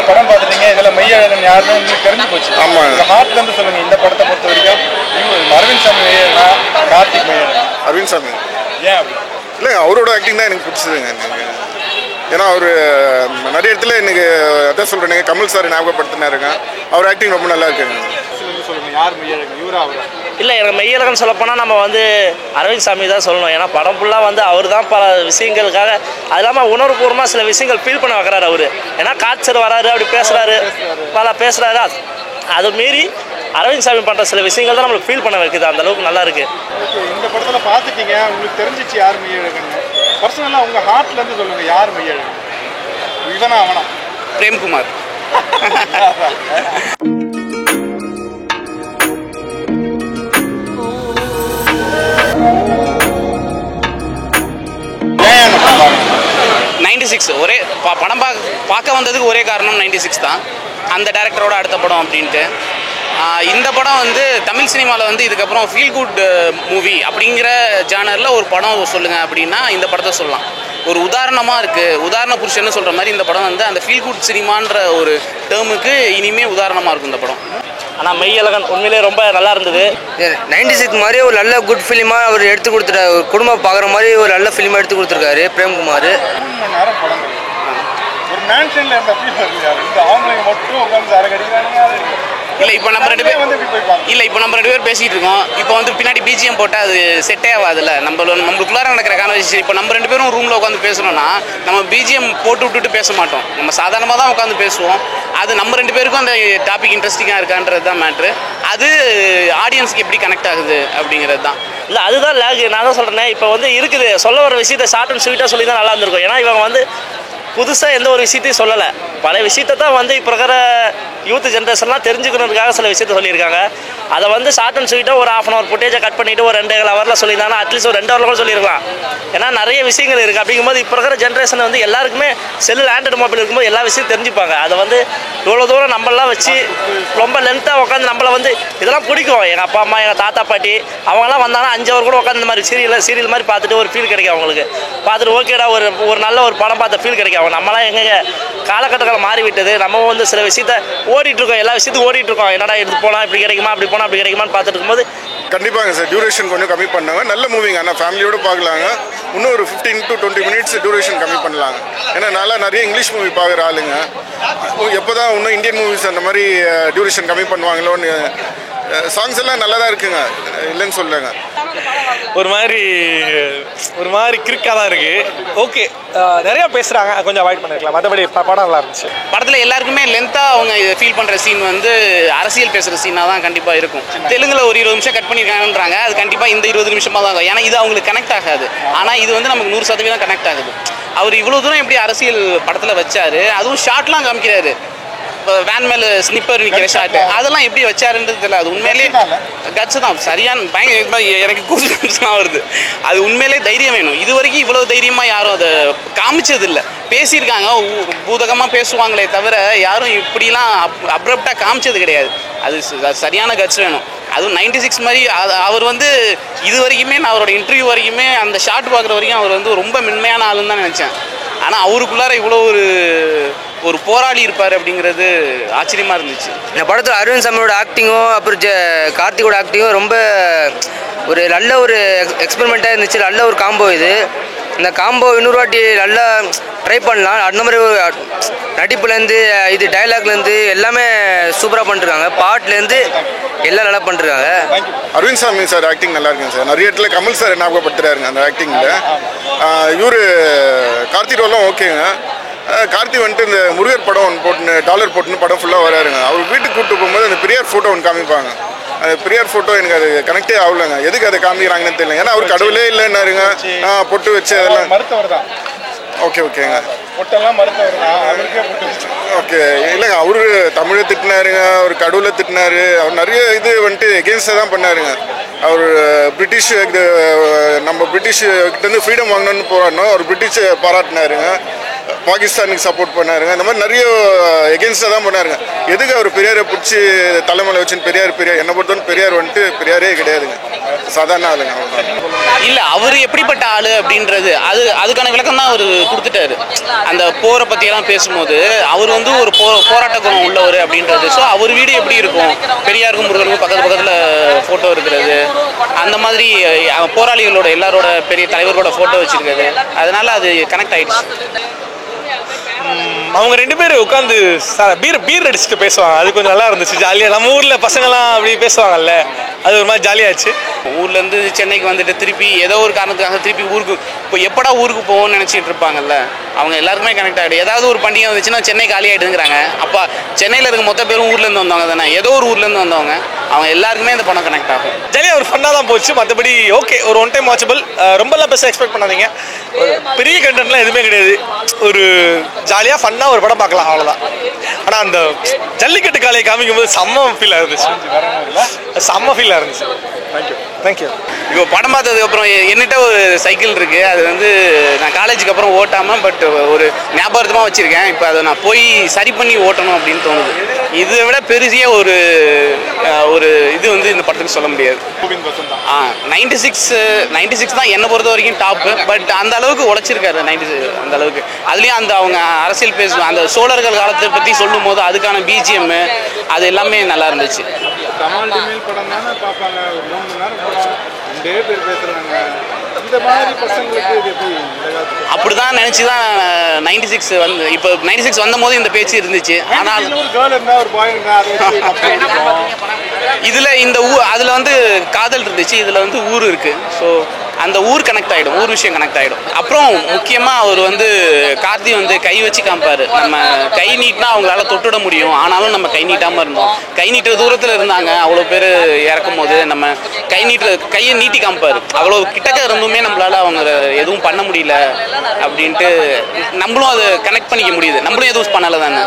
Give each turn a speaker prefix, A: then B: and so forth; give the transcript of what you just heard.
A: படம் பார்த்துட்டீங்க, இதில் மெய்யழகன் யாருன்னு உங்களுக்கு தெரிஞ்சு போச்சு. ஆமாம், ஹார்ட்ல இருந்து சொல்லுங்க. இந்த படத்தை பொறுத்த வரைக்கும் அரவிந்த் சாமி மெய்யழகனா கார்த்திக் மெய்யழகன்? அரவிந்த் சாமி. ஏன் அப்படி? இல்லை, அவரோட ஆக்டிங் தான் எனக்கு பிடிச்சதுங்க. எனக்கு ஏன்னா அவர் நிறைய இடத்துல எனக்கு அதான் சொல்கிறேன், கமல் சார் ஞாபகப்படுத்தினாருங்க. அவர் ஆக்டிங் ரொம்ப நல்லா இருக்குங்க. சொல்லுங்கள், யார் மெய்யழகன், இவரா அவரா?
B: இல்லை, எனக்கு மெய்யழகன் சொல்லப்போனால் நம்ம வந்து அரவிந்த் சாமி தான் சொல்லணும். ஏன்னா படம் ஃபுல்லாக வந்து அவர் தான் பல விஷயங்களுக்காக, அது இல்லாமல் உணர்வுபூர்வமாக சில விஷயங்கள் ஃபீல் பண்ண வைக்கிறாரு அவர். ஏன்னா காட்சர் வராரு, அப்படி பேசுகிறாரு, பல பேசுகிறாரு. அது மீறி அரவிந்த் சாமி பண்ணுற சில விஷயங்கள் தான் நம்மளுக்கு ஃபீல் பண்ண வைக்குது. அந்த அளவுக்கு நல்லா இருக்கு.
A: ஓகே, இந்த படத்தில் பார்த்துட்டீங்க, உங்களுக்கு தெரிஞ்சிச்சு யார் மெய்யழகன்? பர்சனலாக உங்கள் ஹார்ட்லேருந்து சொல்லுங்கள், யார் மெய்யழகன்? இவனா அவனா?
C: பிரேம்குமார். ஒரே படம் பார்க்க வந்ததுக்கு ஒரே காரணம் 96 தான். அந்த டேரக்டரோட அடுத்த படம் அப்படின்ட்டு. இந்த படம் வந்து தமிழ் சினிமாவில் வந்து இதுக்கப்புறம் ஃபீல் குட் மூவி அப்படிங்கிற ஜானரில் ஒரு படம் சொல்லுங்கள் அப்படின்னா இந்த படத்தை சொல்லலாம். ஒரு உதாரணமாக இருக்குது. உதாரண புருஷன்னு சொல்கிற மாதிரி இந்த படம் வந்து அந்த ஃபீல் குட் சினிமான்ற ஒரு டேர்முக்கு இனிமேல் உதாரணமாக இருக்கும் இந்த படம்.
B: ஆனால் மெய்யழகன் உண்மையிலே ரொம்ப நல்லா இருந்தது.
D: 96 மாதிரி ஒரு நல்ல குட் ஃபிலிமாக அவர் எடுத்து கொடுத்துட்டாரு. ஒரு குடும்பம் பார்க்குற மாதிரி ஒரு நல்ல ஃபிலிமாக எடுத்து கொடுத்துருக்காரு பிரேம்குமார்.
A: ஒரு மேன்ஷன்ல இருந்த ஃபீல் இருக்காரு. இந்த ஆம்பளைங்க மட்டும் உட்கார்ந்து அரகடிக்கிறாங்க.
C: இல்லை, இப்போ நம்ம ரெண்டு பேர் பேசிகிட்டு இருக்கோம். இப்போ வந்து பின்னாடி பிஜிஎம் போட்டால் அது செட்டே ஆகாதுல்ல. நம்மளுக்குள்ளார நடக்கிற கான்வர்சேஷன். இப்போ நம்ம 2 பேரும் ரூமில் உட்காந்து பேசணும்னா நம்ம பிஜிஎம் போட்டு விட்டுட்டு பேச மாட்டோம். நம்ம சாதாரணமாக தான் உட்காந்து பேசுவோம். அது நம்ம 2 பேருக்கும் அந்த டாபிக் இன்ட்ரெஸ்டிங்காக இருக்கான்றது தான் மேட்ரு. அது ஆடியன்ஸுக்கு எப்படி கனெக்ட் ஆகுது அப்படிங்கிறது தான்.
B: இல்லை, அதுதான் லேக். நான் தான் சொல்கிறேன், இப்போ வந்து இருக்குது சொல்ல வர விஷயத்தை ஷார்ட் அண்ட் ஸ்வீட்டாக சொல்லி தான் நல்லா இருந்திருக்கும். ஏன்னா இவங்க வந்து புதுசாக எந்த ஒரு விஷயத்தையும் சொல்லலை. பழைய விஷயத்தை தான் வந்து இப்போ இருக்கிற யூத் ஜென்ரேஷன்லாம் தெரிஞ்சுக்கணுன்றதுக்காக சில விஷயத்த சொல்லியிருக்காங்க. அதை வந்து ஷார்ட் அண்ட் ஸ்வீட்டாக ஒரு 1/2 hour ஃபுட்டேஜை கட் பண்ணிவிட்டு ஒரு 2 ஹவரில் சொல்லியிருந்தாங்கன்னா அட்லீஸ்ட் ஒரு 2 hour கூட சொல்லியிருக்கலாம். ஏன்னா நிறைய விஷயங்கள் இருக்குது. அப்படிங்கும்போது இப்போ இருக்கிற ஜென்ரேஷன் வந்து எல்லாருக்குமே செல்லில் ஆண்ட்ராய்டு மொபைல் இருக்கும்போது எல்லா விஷயத்தையும் தெரிஞ்சுப்பாங்க. அதை வந்து இவ்வளோ தூரம் நம்மளாம் வச்சு ரொம்ப லென்த்தாக உட்காந்து நம்மளை வந்து இதெல்லாம் பிடிக்கும். எங்கள் அப்பா அம்மா, எங்கள் தாத்தா பாட்டி அவங்களாம் வந்தாங்கன்னா 5 hour கூட உட்காந்து இந்த மாதிரி சீரியல் மாதிரி பார்த்துட்டு ஒரு ஃபீல் கிடைக்கும் அவங்களுக்கு. பார்த்துட்டு ஓகேடா ஒரு நல்ல ஒரு படம் பார்த்த ஃபீல் கிடைக்கும். நம்மளாம் எங்கே காலகட்டங்களை மாறிவிட்டது. நம்ம வந்து சில விஷயத்த ஓடிட்டுருக்கோம், எல்லா விஷயத்துக்கும் ஓடிட்டுருக்கோம். என்னடா எடுத்து போகலாம், இப்படி கிடைக்குமா, அப்படி போனால் அப்படி கிடைக்குமான்னு பார்த்துட்டு இருக்கும்போது
A: கண்டிப்பாங்க சார் டியூரேஷன் கொஞ்சம் கம்மி பண்ணாங்க. நல்ல மூவிங்க. ஆனால் ஃபேமிலியோடு பார்க்கலாங்க. இன்னும் ஒரு 15 to 20 minutes டியூரேஷன் கம்மி பண்ணலாங்க. ஏன்னா நல்லா நிறைய இங்கிலீஷ் மூவி பார்க்குற ஆளுங்க. எப்போ தான் இன்னும் இந்தியன் மூவிஸ் அந்த மாதிரி டியூரேஷன் கம்மி பண்ணுவாங்களோன்னு. சாங்ஸ் எல்லாம் நல்லா தான் இருக்குங்க, இல்லைன்னு சொல்லுங்க.
E: ஒரு மாதிரி கிரிக்காக தான் இருக்குது. ஓகே, நிறையா பேசுகிறாங்க, கொஞ்சம் அவாய்ட் பண்ணிருக்கலாம். மற்றபடி படம் நல்லா இருந்துச்சு.
C: படத்தில் எல்லாருக்குமே லென்த்தாக அவங்க ஃபீல் பண்ணுற சீன் வந்து அரசியல் பேசுகிற சீனாக தான் கண்டிப்பாக இருக்கும். தெலுங்கில் ஒரு 20 நிமிஷம் கட் பண்ணியிருக்காங்கன்றாங்க. அது கண்டிப்பாக இந்த 20 நிமிஷமாக தான் இருக்கும். ஏன்னா இது அவங்களுக்கு கனெக்ட் ஆகாது. ஆனால் இது வந்து நமக்கு 100% கனெக்ட் ஆகுது. அவர் இவ்வளோ தூரம் எப்படி அரசியல் படத்தில் வச்சார், அதுவும் ஷார்ட்லாம் காமிக்கிறாரு. வேன் மேலே ஸ்னிப்பர் நிற்கிற ஷாட்டு அதெல்லாம் எப்படி வச்சாருன்றது தெரியல. அது உண்மையிலே கட்ஸ் தான். சரியான பயங்கர எனக்கு கூசுதான் வருது. அது உண்மையிலே தைரியம் வேணும். இது வரைக்கும் இவ்வளோ தைரியமாக யாரும் அதை காமிச்சதில்லை. பேசியிருக்காங்க, பூதகமாக பேசுவாங்களே தவிர யாரும் இப்படிலாம் அப்ரப்டாக காமிச்சது கிடையாது. அது சரியான கட்ஸ் வேணும். அதுவும் 96 மாதிரி அவர் வந்து இது வரைக்குமே நான் அவரோட இன்டர்வியூ வரைக்குமே அந்த ஷார்ட் பார்க்குற வரைக்கும் அவர் வந்து ரொம்ப மென்மையான ஆளுன்னு தான் நினச்சேன். ஆனால் அவருக்குள்ளார இவ்வளோ ஒரு போராளி இருப்பார் அப்படிங்கிறது ஆச்சரியமாக இருந்துச்சு.
D: இந்த படத்தில் அரவிந்த் சாமியோட ஆக்டிங்கும் அப்புறம் கார்த்திகோட ஆக்டிங்கும் ரொம்ப ஒரு நல்ல ஒரு எக்ஸ்பெரிமெண்ட்டாக இருந்துச்சு. நல்ல ஒரு காம்போ இது. இந்த காம்போ இன்னொரு வாட்டி நல்லா ட்ரை பண்ணலாம். அந்த மாதிரி ஒரு நடிப்புலேருந்து இது டைலாக்லேருந்து எல்லாமே சூப்பராக பண்ணிருக்காங்க. பாட்லேருந்து எல்லாம் நல்லா பண்ணிருக்காங்க.
A: அரவிந்த் சாமி சார் ஆக்டிங் நல்லா இருக்குங்க சார். நிறைய இடத்துல கமல் சார் ஞாபகப்படுத்துறாருங்க அந்த ஆக்டிங்கில். இவர் கார்த்திகோலாம் ஓகேங்க. கார்த்தி வந்துட்டு இந்த முருகர் படம் ஒன்று போட்டுன்னு டாலர் போட்டுன்னு படம் ஃபுல்லாக வராருங்க. அவர் வீட்டுக்கு கூப்பிட்டு போகும்போது அந்த பெரியார் ஃபோட்டோ ஒன்று காமிப்பாங்க. அந்த பெரியார் ஃபோட்டோ எனக்கு அது கனெக்டே ஆகலைங்க. எதுக்கு அதை காமிக்கிறாங்கன்னு தெரியல. ஏன்னா அவர் கடவுளே இல்லைன்னாருங்க. பொட்டு வச்சு அதெல்லாம் மருத்துவர் தான். ஓகேங்க, பொட்டெல்லாம் மருத்துவர் தான். ஓகே, இல்லைங்க, அவரு தமிழை திட்டினாருங்க, அவர் கடவுளை திட்டினாரு. அவர் நிறைய இது வந்துட்டு எகெயின்ஸ்டாக தான் பண்ணாருங்க. அவர் பிரிட்டிஷ் நம்ம பிரிட்டிஷ் கிட்டேருந்து ஃப்ரீடம் வாங்கணும்னு போராடணும். அவர் பிரிட்டிஷ் பாராட்டினாருங்க. பாகிஸ்தானுக்கு சப்போர்ட் பண்ணாருங்க. இந்த மாதிரி நிறைய எகென்ஸ்டாக தான் பண்ணாருங்க. எதுக்கு அவர் பெரியாரை பிடிச்சி தலைமையில் வச்சுன்னு பெரியார் என்னை பொறுத்தவரை பெரியார் வந்துட்டு பெரியாரே கிடையாதுங்க, சாதாரண ஆளுங்க.
C: இல்லை அவர் எப்படிப்பட்ட ஆள் அப்படின்றது அதுக்கான விளக்கம் தான் அவர் கொடுத்துட்டாரு. அந்த போரை பற்றியெல்லாம் பேசும்போது அவர் வந்து ஒரு போராட்ட குணம் உள்ளவர் அப்படின்றது. ஸோ அவர் வீடு எப்படி இருக்கும், பெரியாருக்கும் முருகனுக்கும் பக்கத்தில் ஃபோட்டோ இருக்கிறது, அந்த மாதிரி போராளிகளோட எல்லாரோட பெரிய தலைவரோட ஃபோட்டோ வச்சுருக்காரு. அதனால அது கனெக்ட் ஆயிடுச்சு.
E: அவங்க 2 பேரும் உட்காந்து பீர் அடிச்சுட்டு பேசுவாங்க. அது கொஞ்சம் நல்லா இருந்துச்சு, ஜாலியாக. நம்ம ஊரில் பசங்கள்லாம் அப்படி பேசுவாங்கல்ல, அது ஒரு மாதிரி ஜாலியாச்சு.
C: ஊர்லேருந்து சென்னைக்கு வந்துட்டு திருப்பி ஏதோ ஒரு காரணத்துக்காக திருப்பி ஊருக்கு இப்போ எப்படா ஊருக்கு போவோம்னு நினச்சிட்டு இருப்பாங்கல்ல, அவங்க எல்லாருக்குமே கனெக்ட் ஆகிடும். ஏதாவது ஒரு பண்டிகை வந்துச்சுன்னா சென்னை காலி ஆகிடுங்கிறாங்க. அப்போ சென்னையில் இருக்க மொத்த பேரும் ஊர்லேருந்து வந்தவங்க தானே, ஏதோ ஒரு ஊர்லேருந்து வந்தவங்க, அவங்க எல்லாருக்குமே இந்த படம் கனெக்ட் ஆகும்.
E: ஜாலியாக ஒரு ஃபன்னாக தான் போச்சு. மற்றபடி ஓகே, ஒரு ஒன் டைம் வாட்சபிள். ரொம்பலாம் பெருசாக எக்ஸ்பெக்ட் பண்ணாதீங்க. பெரிய கண்டென்ட்லாம் எதுவுமே கிடையாது. ஒரு ஜாலியாக ஃபன்னாக ஒரு படம் பார்க்கலாம், அவ்வளோதான். ஆனால் அந்த ஜல்லிக்கட்டு காலையை காமிக்கும் போது செம்ம ஃபீலாக இருந்துச்சு. செம்ம ஃபீலாக இருந்துச்சு. தேங்க்யூ.
C: இப்போ படம் பார்த்ததுக்கப்புறம் என்கிட்ட ஒரு சைக்கிள் இருக்குது. அது வந்து நான் காலேஜுக்கு அப்புறம் ஓட்டாமல் பட் ஒரு ஞாபகமாக வச்சுருக்கேன். இப்போ அதை நான் போய் சரி பண்ணி ஓட்டணும் அப்படின்னு தோணுது. இதை விட பெரிய ஒரு இது வந்து இந்த படத்துக்கு சொல்ல முடியாது. 96 தான் என்னை பொறுத்த வரைக்கும் டாப்பு. பட் அந்த அளவுக்கு உழைச்சிருக்காரு 96 அந்த அளவுக்கு. அதுலேயும் அந்த அவங்க அரசியல் பேசுவாங்க, அந்த சோழர்கள் காலத்தை பற்றி சொல்லும் போது அதுக்கான பிஜிஎம் அது எல்லாமே நல்லா இருந்துச்சு.
F: படம் தானே பார்ப்பாங்க, ஒரு 3 மணி நேரம் படம், 2 பேர் பேசுகிறாங்க. இந்த மாதிரி பசங்களுக்கு இது எப்படி
C: அப்படி தான் நினச்சி தான் 96 வந்து இப்போ 96 வந்த போது இந்த பேச்சு இருந்துச்சு. ஆனால்
F: ஒரு கேர்ள் இருந்தால் ஒரு பாய் இருந்தால்
C: இதில் இந்த அதில் வந்து காதல் இருந்துச்சு, இதில் வந்து ஊர் இருக்குது. ஸோ அந்த ஊர் கனெக்ட் ஆகிடும், ஊர் விஷயம் கனெக்ட் ஆகிடும். அப்புறம் முக்கியமாக அவர் வந்து கார்த்தி வந்து கை வச்சு காமிப்பார். நம்ம கை நீட்டினா அவங்களால தொட்டுட முடியும், ஆனாலும் நம்ம கை நீட்டாமல் இருந்தோம். கை நீட்டுற தூரத்தில் இருந்தாங்க அவ்வளோ பேர் இறக்கும் போது, நம்ம கையை நீட்டி காமிப்பார். அவ்வளோ கிட்டக்க இருந்துமே நம்மளால அவங்க எதுவும் பண்ண முடியல அப்படின்ட்டு நம்மளும் அதை கனெக்ட் பண்ணிக்க முடியுது. நம்மளும் எதுவும் பண்ணலை தானே.